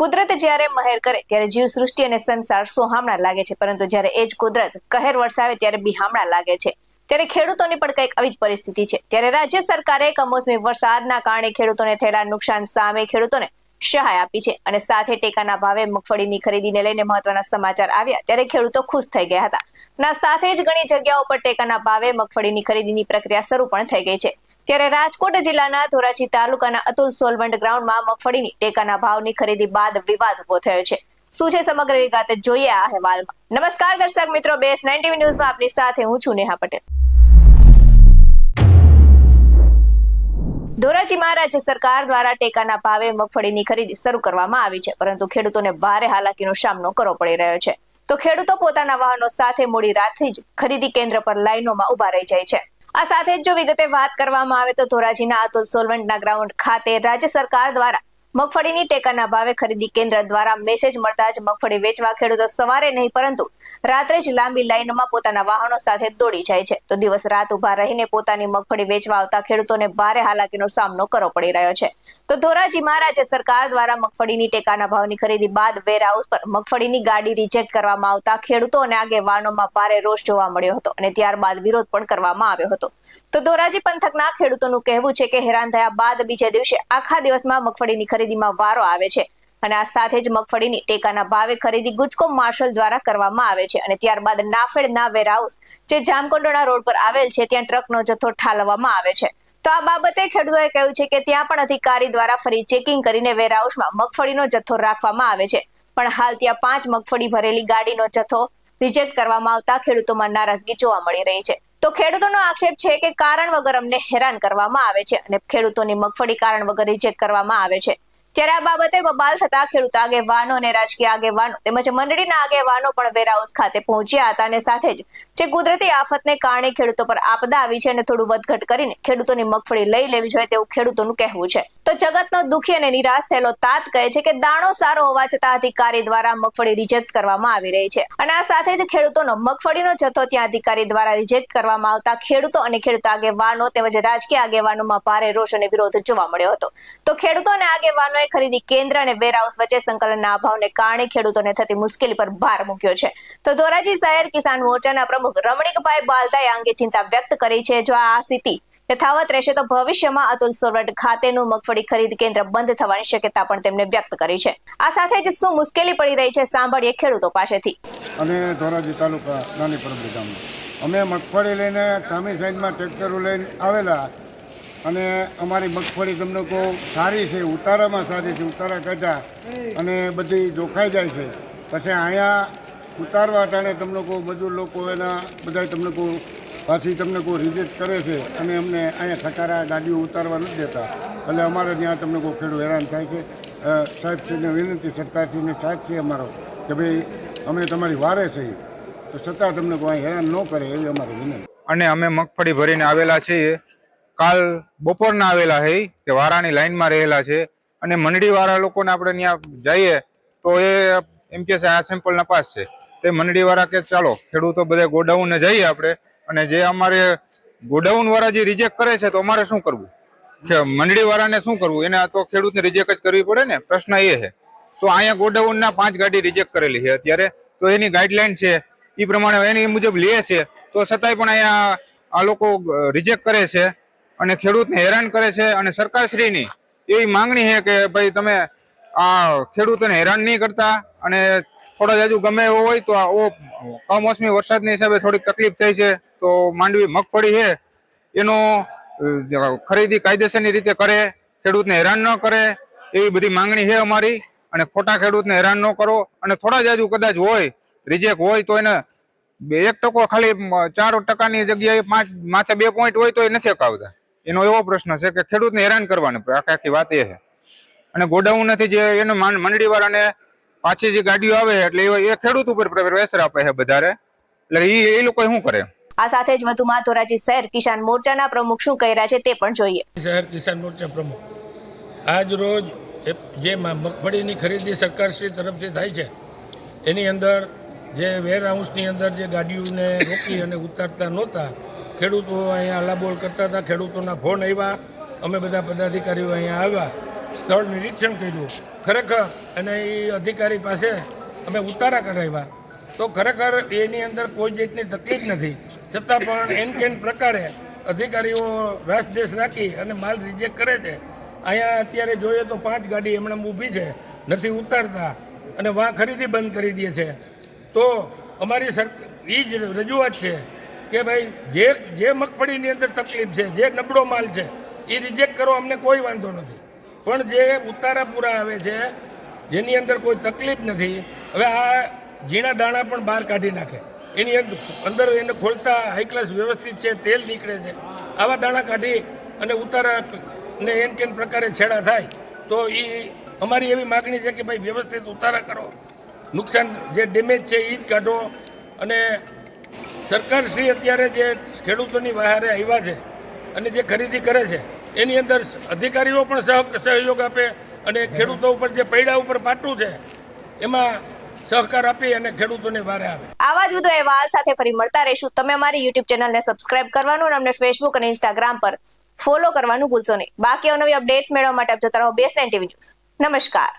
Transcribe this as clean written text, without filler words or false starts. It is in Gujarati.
કુદરત જ્યારે મહેર કરે ત્યારે જીવસૃષ્ટિ અને સંસાર સોહામણા લાગે છે, પરંતુ જ્યારે એ જ કુદરત કહેર વરસાવે ત્યારે બિહામણા લાગે છે। ત્યારે ખેડૂતોની પણ કંઈક આવી જ પરિસ્થિતિ છે। ત્યારે રાજ્ય સરકારે કમોસમી વરસાદના કારણે ખેડૂતોને થયેલા નુકસાન સામે ખેડૂતોને સહાય આપી છે અને સાથે ટેકાના ભાવે મગફળીની ખરીદીને લઈને મહત્વના સમાચાર આવ્યા ત્યારે ખેડૂતો ખુશ થઈ ગયા હતા અને સાથે જ ઘણી જગ્યાઓ પર ટેકાના ભાવે મગફળીની ખરીદીની પ્રક્રિયા શરૂ પણ થઈ ગઈ છે। ત્યારે રાજકોટ જિલ્લાના ધોરાજી તાલુકાના અતુલ સોલવંટ ગ્રાઉન્ડમાં મગફળીની ટેકાના ભાવની ખરીદી બાદ વિવાદ ઉભો થયો છે। શું છે સમગ્ર વિગત જોઈએ આ અહેવાલમાં। નમસ્કાર દર્શક મિત્રો, બેસ 9 ટીવી ન્યૂઝમાં આપની સાથે હું છું નેહા પટેલ। ધોરાજીમાં રાજ્ય સરકાર દ્વારા ટેકાના ભાવે મગફળીની ખરીદી શરૂ કરવામાં આવી છે, પરંતુ ખેડૂતોને ભારે હાલાકીનો સામનો કરવો પડી રહ્યો છે। તો ખેડૂતો પોતાના વાહનો સાથે મોડી રાતથી જ ખરીદી કેન્દ્ર પર લાઈનોમાં ઉભા રહી જાય છે। આ સાથે જ જો વિગતે વાત કરવામાં આવે તો ધોરાજીના અતુલ સોલવંટના ગ્રાઉન્ડ ખાતે રાજ્ય સરકાર દ્વારા મગફળીની ટેકાના ભાવે ખરીદી કેન્દ્ર દ્વારા મેસેજ મળતા જ મગફળી વેચવા ખેડૂતો સવારે નહીં પરંતુ રાત્રે જ લાંબી લાઈનમાં પોતાના વાહનો સાથે દોડી જાય છે। તો દિવસ રાત ઉભા રહીને પોતાની મગફળી વેચવા આવતા ખેડૂતોને ભારે હાલાકીનો સામનો કરવો પડી રહ્યો છે। તો ધોરાજીમાં રાજ્ય સરકાર દ્વારા મગફળીની ટેકાના ભાવની ખરીદી બાદ વેરહાઉસ પર મગફળીની ગાડી રિજેક્ટ કરવામાં આવતા ખેડૂતો અને આગેવાનોમાં ભારે રોષ જોવા મળ્યો હતો અને ત્યારબાદ વિરોધ પણ કરવામાં આવ્યો હતો। તો ધોરાજી પંથકના ખેડૂતોનું કહેવું છે કે હેરાન થયા બાદ બીજે દિવસે આખા દિવસમાં મગફળીની ખરીદીમાં વારો આવે છે અને આ સાથે જ મગફળીની ટેકાના ભાવે ખરીદી ગુજકોમ માર્શલ દ્વારા કરવામાં આવે છે અને ત્યારબાદ નાફેડના વેરહાઉસ જે જામકંડોળા રોડ પર આવેલ છે ત્યાં ટ્રકનો જથ્થો ઠાલવવામાં આવે છે। તો આ બાબતે ખેડૂતોએ કહ્યું છે કે ત્યાં પણ અધિકારી દ્વારા ફરી ચેકિંગ કરીને વેરહાઉસમાં મગફળીનો જથ્થો રાખવામાં આવે છે, પણ હાલ ત્યાં 5 મગફળી ભરેલી ગાડીનો જથ્થો રિજેક્ટ કરવામાં આવતા ખેડૂતોમાં નારાજગી જોવા મળી રહી છે। તો ખેડૂતોનો આક્ષેપ છે કે કારણ વગર અમને હેરાન કરવામાં આવે છે અને ખેડૂતોની મગફળી કારણ વગર રિજેક્ટ કરવામાં આવે છે। ત્યારે આ બાબતે બબાલ થતા ખેડૂત આગેવાનો અને રાજકીય આગેવાનો તેમજ મંડળીના આગેવાનો પણ વેરહાઉસ ખાતે પહોંચ્યા હતા અને સાથે જ જે કુદરતી આફતને કારણે ખેડૂતો પર આપદા આવી છે અને થોડું વધઘટ કરીને ખેડૂતોની મગફળી લઈ લેવી જોઈએ તેવું ખેડૂતોનું કહેવું છે। તો જગતનો દુખી અને નિરાશ થયેલો તાત કહે છે કે દાણો સારો હોવા છતાં અધિકારી દ્વારા મગફળી રિજેક્ટ કરવામાં આવી રહી છે અને આ સાથે જ ખેડૂતોનો મગફળીનો જથ્થો ત્યાં અધિકારી દ્વારા રિજેક્ટ કરવામાં આવતા ખેડૂતો અને ખેડૂત આગેવાનો તેમજ રાજકીય આગેવાનોમાં ભારે રોષ અને વિરોધ જોવા મળ્યો હતો। તો ખેડૂતો અને આગેવાનોએ ખરીદી કેન્દ્ર અને વેરહાઉસ વચ્ચે સંકલનના અભાવને કારણે ખેડૂતોને થતી મુશ્કેલી પર ભાર મૂક્યો છે। તો ધોરાજી શહેર કિસાન મોરચાના પ્રમુખ રમણીકભાઈ બાલતાએ આ અંગે ચિંતા વ્યક્ત કરી છે। જો આ સ્થિતિ યથાવત રહેશે તો ભવિષ્યમાં અતુલ સોલવંટ ખાતેનું મગફળી ખરીદ કેન્દ્ર બંધ થવાની શક્યતા પણ તેમને વ્યક્ત કરી છે। આ સાથે જ શું મુશ્કેલી પડી રહી છે સાંભળીએ ખેડૂતો પાસેથી। અને ધોરાજી તાલુકા નાની પરબડી ગામમાં અમે મગફળી લઈને સામી સાઈડમાં ટ્રેક્ટરો લઈને આવેલા અને અમારી મગફળી તમને કહું સારી છે, ઉતારામાં સારી છે, ઉતારા કાઢ્યા અને બધી જોખાઈ જાય છે। પછી અહીંયા ઉતારવા ટાણે તમને કહું મજૂર લોકો એના બધા તમને કહું પાછી તમને કહું રિજેક્ટ કરે છે અને અમને અહીંયા ખટારા ગાડીઓ ઉતારવા નથી દેતા, એટલે અમારે ત્યાં તમને કહું ખેડૂત હેરાન થાય છે। સાહેબશ્રીને વિનંતી, સરકારશ્રીને સાહેબ છે અમારો કે ભાઈ અમે તમારી વારે છીએ તો છતાં તમને કોઈ હેરાન ન કરે એવી અમારી વિનંતી। અને અમે મગફળી ભરીને આવેલા છીએ, કાલ બપોરના આવેલા છે કે વારાની લાઈનમાં રહેલા છે અને મંડળીવાળા લોકોને આપણે ત્યાં જઈએ તો એ એમ કે છે આ સેમ્પલ નપાસ છે। તે મંડળીવાળા કે ચાલો ખેડૂતો બધા ગોડાઉનને જઈએ આપણે અને જે અમારે ગોડાઉનવાળા જે રિજેક્ટ કરે છે તો અમારે શું કરવું, મંડળીવાળાને શું કરવું, એને તો ખેડૂતને રિજેક્ટ જ કરવી પડે ને। પ્રશ્ન એ છે તો અહીંયા ગોડાઉનના 5 ગાડી રિજેક્ટ કરેલી છે અત્યારે, તો એની ગાઈડલાઈન છે એ પ્રમાણે એની મુજબ લે છે, તો છતાંય પણ અહીંયા આ લોકો રિજેક્ટ કરે છે અને ખેડૂતને હેરાન કરે છે। અને સરકારશ્રીની એવી માંગણી છે કે ભાઈ તમે આ ખેડૂતોને હેરાન નહીં કરતા અને થોડા જાજુ ગમે એવો હોય તો કમોસમી વરસાદની હિસાબે થોડીક તકલીફ થઈ છે તો માંડવી મગફળી છે એનો ખરીદી કાયદેસરની રીતે કરે, ખેડૂતને હેરાન ન કરે એવી બધી માંગણી છે અમારી। અને ખોટા ખેડૂતને હેરાન ન કરો અને થોડા જાજુ કદાચ હોય રિજેક્ટ હોય તો એને 1% ખાલી 4%ની જગ્યાએ 5 માથે 2 પોઈન્ટ હોય તો એ નથી અપાવતા। એનો એવો પ્રશ્ન છે કે ખેડૂતને હેરાન કરવાનો આખી વાત એ છે। અને ગોડાઉન નથી જે એને મંડળીવાળાને પાછી જે ગાડીઓ આવે એટલે એ ખેડૂત ઉપર પ્રેશર આપે છે વધારે, એટલે એ લોકો શું કરે। આ સાથે જ વધુમાં ધોરાજી શહેર કિસાન મોરચાના પ્રમુખ શું કહી રહ્યા છે તે પણ જોઈએ। શહેર કિસાન મોરચા પ્રમુખ આજ રોજ જે મગફળીની ખરીદી સરકારશ્રી તરફથી થાય છે એની અંદર જે વેરહાઉસની અંદર જે ગાડીઓને રોકી અને ઉતારતા નહોતા, ખેડૂતો અહીંયા હલાબોલ કરતા હતા, ખેડૂતોના ફોન આવ્યા, અમે બધા પદાધિકારીઓ અહીંયા આવ્યા, સ્થળ નિરીક્ષણ કર્યું ખરેખર અને એ અધિકારી પાસે અમે ઉતારા કરાવ્યા તો ખરેખર એની અંદર કોઈ જાતની તકલીફ નથી, છતાં પણ એન પ્રકારે અધિકારીઓ રાસદેશ રાખી અને માલ રિજેક્ટ કરે છે. અહીંયા અત્યારે જોઈએ તો 5 ગાડી હમણાં ઊભી છે, નથી ઉતારતા અને વાં ખરીદી બંધ કરી દે છે. તો અમારી એ જ રજૂઆત છે કે ભાઈ જે મગફળીની અંદર તકલીફ છે, જે નબળો માલ છે એ રિજેક્ટ કરો, અમને કોઈ વાંધો નથી, પણ જે ઉતારા પૂરા આવે છે જેની અંદર કોઈ તકલીફ નથી, હવે આ ઝીણા દાણા પણ બહાર કાઢી નાખે, એની અંદર એને ખોલતા હાઈ ક્લાસ વ્યવસ્થિત છે, તેલ નીકળે છે, આવા દાણા કાઢી અને ઉતારા ને એન પ્રકારે છેડા થાય તો એ અમારી એવી માગણી છે કે ભાઈ વ્યવસ્થિત ઉતારા કરો, નુકસાન જે ડેમેજ છે એ જ કાઢો. અને સરકારશ્રી અત્યારે જે ખેડૂતોની વહારે આવ્યા છે અને જે ખરીદી કરે છે એની અંદર અધિકારીઓ પણ સહયોગ આપે અને ખેડૂતો ઉપર જે પૈડા ઉપર પાટું છે એમાં સહકાર આપી અને ખેડૂતોને વારે આવે. આવા જ વધુ અહેવાલ સાથે ફરી મળતા રહીશું. તમે અમારી યુટ્યુબ ચેનલને સબસ્ક્રાઇબ કરવાનું અને અમને ફેસબુક અને ઇન્સ્ટાગ્રામ પર ફોલો કરવાનું ભૂલશો નહીં. બાકી અવનવી અપડેટ્સ મેળવવા માટે આપ જોતા રહો BS9 TV ન્યૂઝ. નમસ્કાર.